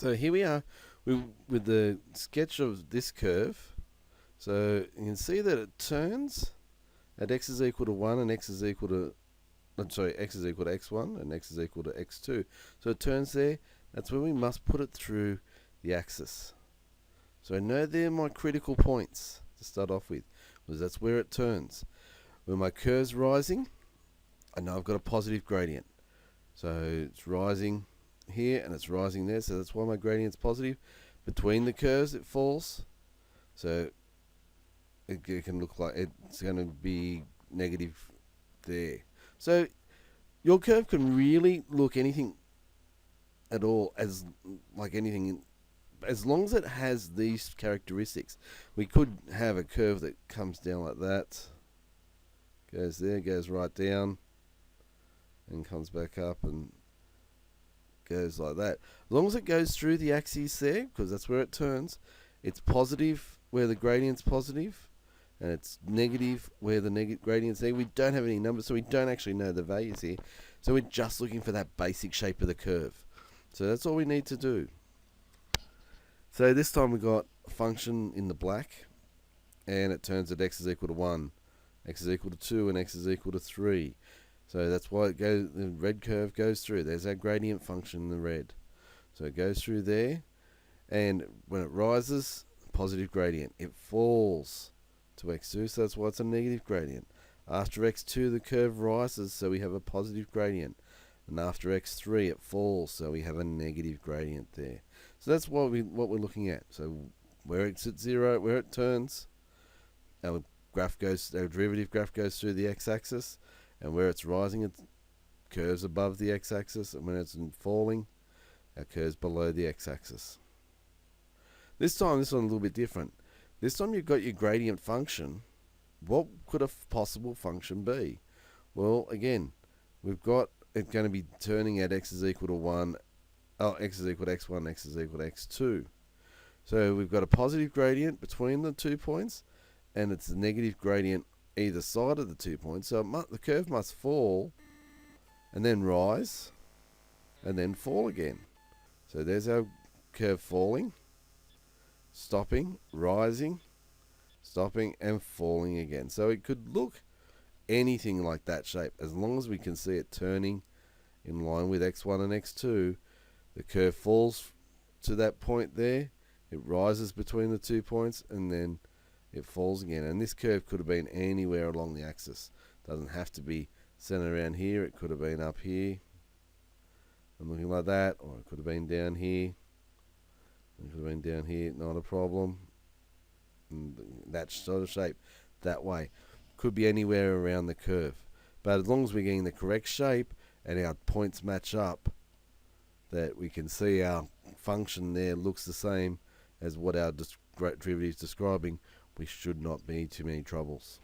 So here we are with the sketch of this curve. So you can see that it turns at x is equal to 1 and x is equal to, x is equal to x1 and x is equal to x2. So it turns there. That's when we must put it through the axis. So I know they're my critical points to start off with, because that's where it turns. When my curve's rising, I know I've got a positive gradient. So it's rising here and it's rising there, so that's why my gradient's positive. Between the curves it falls, so it can look like it's going to be negative there. So your curve can really look anything at all as like anything, as long as it has these characteristics. We could have a curve that comes down like that, goes there, goes right down, and comes back up and goes like that. As long as it goes through the axes there, because that's where it turns, it's positive where the gradient's positive, and it's negative where the gradient's there. We don't have any numbers, so we don't actually know the values here. So we're just looking for that basic shape of the curve. So that's all we need to do. So this time we got a function in the black, and it turns at x is equal to 1, x is equal to 2, and x is equal to 3. So that's why the red curve goes through. There's our gradient function in the red. So it goes through there, and when it rises, positive gradient. It falls to x2, so that's why it's a negative gradient. After x2, the curve rises, so we have a positive gradient. And after x3, it falls, so we have a negative gradient there. So that's what we're looking at. So where it's at 0, where it turns, our derivative graph goes through the x-axis, and where it's rising, it curves above the x-axis, and when it's falling, it curves below the x-axis. This time, this one's a little bit different. This time you've got your gradient function. What could a possible function be? Well, again, we've got it going to be turning at x is equal to 1, x is equal to x1, x is equal to x2. So we've got a positive gradient between the 2 points, and it's a negative gradient either side of the 2 points. So the curve must fall, and then rise, and then fall again. So there's our curve falling, stopping, rising, stopping, and falling again. So it could look anything like that shape, as long as we can see it turning in line with x1 and x2. The curve falls to that point there, it rises between the 2 points, and then it falls again. And this curve could have been anywhere along the axis. Doesn't have to be centered around here. It could have been up here and looking like that, or it could have been down here. It could have been down here, not a problem. And that sort of shape, that way. Could be anywhere around the curve. But as long as we're getting the correct shape and our points match up, that we can see our function there looks the same as what our derivative is describing, we should not be too many troubles.